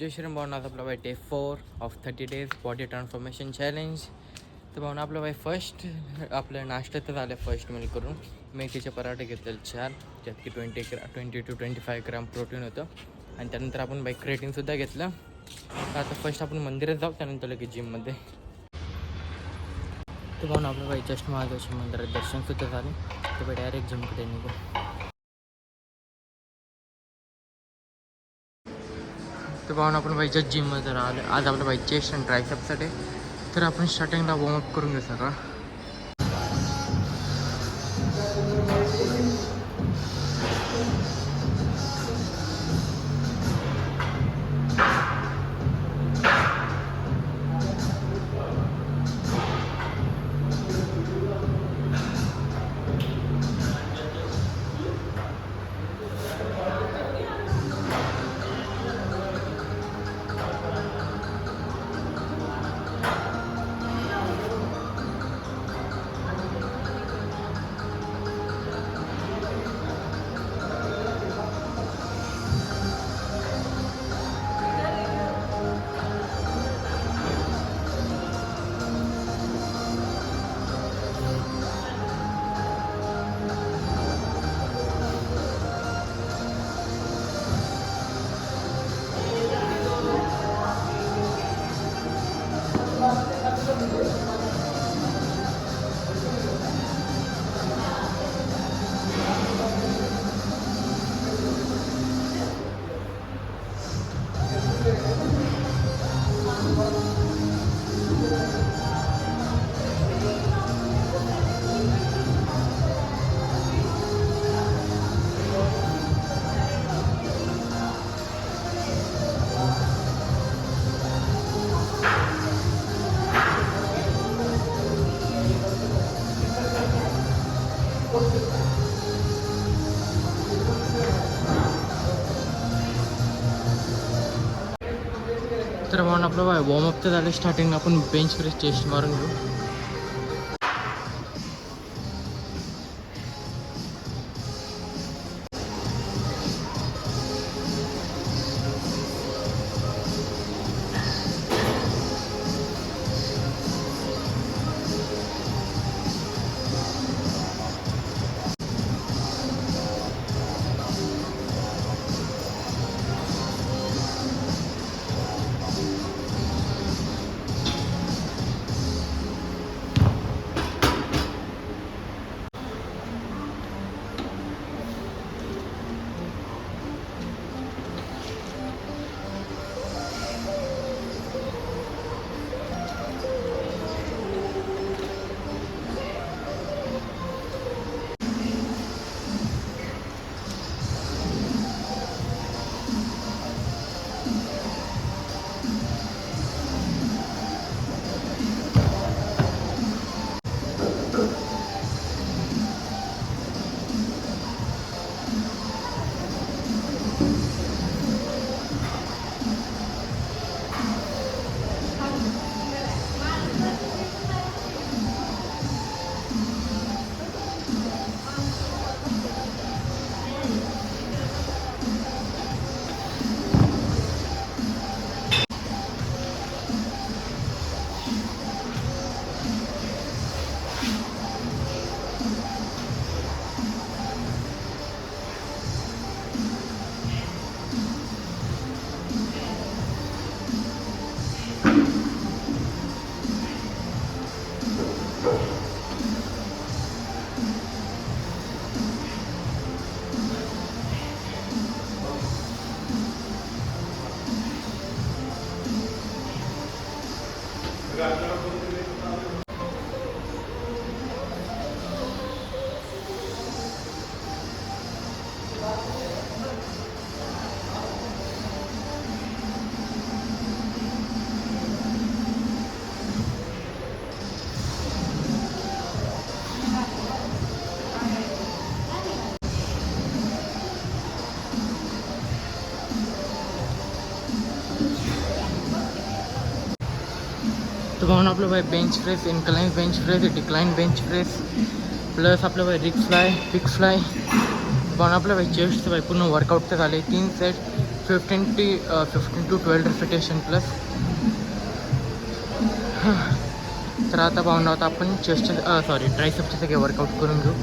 जय श्रीराम भावना आपला बाई day 4 of 30 days body transformation challenge. तर भावना आपलं बाई फर्स्ट आपलं नाश्ता तर झालं फर्स्ट मील करून. मेथीचे पराठे घेतलेले 4, त्यात की 20 to 25 ग्राम प्रोटीन होतं. आणि त्यानंतर आपण बाई क्रेटिनसुद्धा घेतलं. तर आता फर्स्ट आपण मंदिरात जाऊ, त्यानंतर लगेच जिममध्ये. तर भावना आपलं बाई जस्ट महादेवाच्या मंदिरात दर्शनसुद्धा झाले. तर बाई डायरेक्ट जिमकडे निघू. तर भावना आपण बाई जस्ट जिममध्ये राहिलं. आज आपलं बाई चेस्ट आणि ट्रायसेप्ससाठी. तर आपण स्टार्टिंगला वॉर्मअप करून घेऊ सगळं. तर म्हणून आपलं वॉर्मअप तर झालं. स्टार्टिंग आपण बेंच प्रेस चेस्ट मारून घेऊ. तर म्हणून आपलं बाय bench press, incline bench press, decline bench press, plus आपलं बाय रिक्स फ्लाय, पिक फ्लाय. पण आपलं बाय चेस्ट बाय पूर्ण वर्कआउट तर झाले. 3 सेट 15 to 12 रिपिटेशन प्लस. तर आता भावना आता आपण चेस्ट ट्रायसेप्सचे सगळे वर्कआउट करून घेऊ.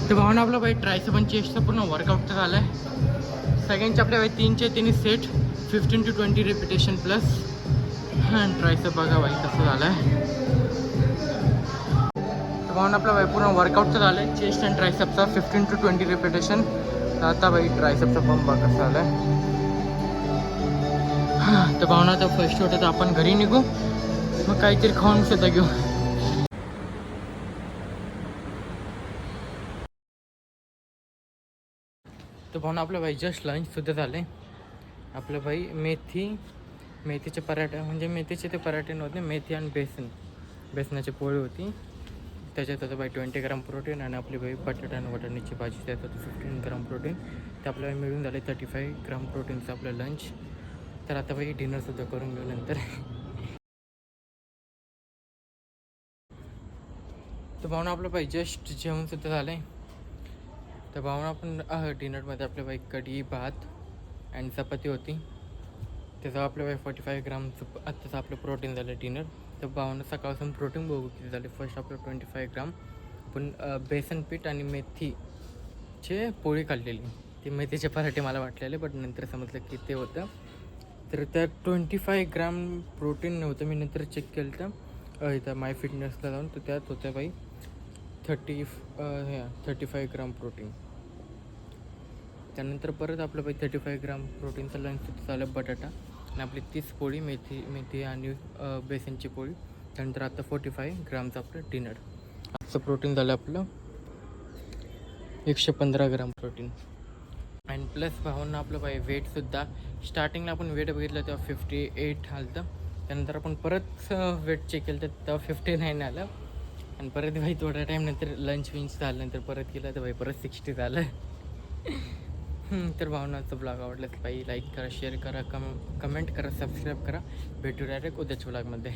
तर भावना आपलं बाई ट्रायचं पण चेस्टचं पूर्ण वर्कआउट तर झालं आहे. सगळ्यांचे आपल्या बाई 3 सेट 15 to 20 रिपिटेशन प्लस. हां ट्रायचं बघा बाई कसं झालं आहे. तर भावना आपलं बाई पूर्ण वर्कआउट तर झालं आहे चेस्ट अँड ट्रायसेपचा 15 to 20 रिपिटेशन. तर आता बाई ट्रायसेपचा पंप बघा कसं झालं आहे. तर भावना तर फर्स्ट होतं तर आपण घरी निघू मग काहीतरी खाऊन सुद्धा घेऊ. तर भावना आपलं बाई जस्ट लंचसुद्धा झालं आहे. आपलं बाई मेथीचे पराठे म्हणजे मेथीचे ते पराठे नव्हते, मेथी आणि बेसनाची पोळी होती. त्याच्यात होतं बाई 20 ग्राम प्रोटीन आणि आपली बाई बटाटा आणि वाटाण्याची भाजी त्यात होतं 15 ग्राम प्रोटीन. ते आपल्याला मिळून झाले 35 ग्राम प्रोटीनचं आपलं लंच. तर आता बाई डिनरसुद्धा करून घेऊ नंतर. तर भावना आपलं बाई जस्ट जेवणसुद्धा झालं आहे. तर भावना आपण डिनरमध्ये आपल्या बाई कढी भात आणि चपाती होती. त्याचं आपल्या बाई 45 ग्रामचं आत्ताचं आपलं प्रोटीन झालं डिनर. तर भावना सकाळपासून प्रोटीन बघू किती झाले. फर्स्ट आपलं 25 ग्राम पण बेसन पीठ आणि मेथीचे पोळी खाल्लेली. ते मेथीचे पराठे मला वाटलेले बट नंतर समजलं की ते होतं. तर त्यात 25 ग्राम प्रोटीन नव्हतं. मी नंतर चेक केलं तर इथं माय फिटनेसला जाऊन तर त्यात होतं बाई 35 ग्राम प्रोटीन. त्यानंतर परत आपलं बाई 35 ग्राम प्रोटीनचं लंच झालं बटाटा आणि आपली 30 पोळी मेथी आणि बेसनची पोळी. त्यानंतर आता 45 ग्रामचं आपलं डिनर. आजचं प्रोटीन झालं आपलं 115 ग्राम प्रोटीन. आणि प्लस भावना आपलं बाई वेटसुद्धा स्टार्टिंगला आपण वेट बघितलं तेव्हा 58 आलं. त्यानंतर आपण परत वेट चेक केलं तर तेव्हा 59 आलं. आणि परत भाई थोड्या टाईम नंतर लंच विंच झाल्यानंतर परत केलं तर भाई परत 60 झालं. तर भावनाचं ब्लॉग आवडलं तर भाई लाईक करा, शेअर करा, कमेंट करा, सबस्क्राईब करा. भेटू डायरेक्ट उद्याच्या ब्लॉगमध्ये.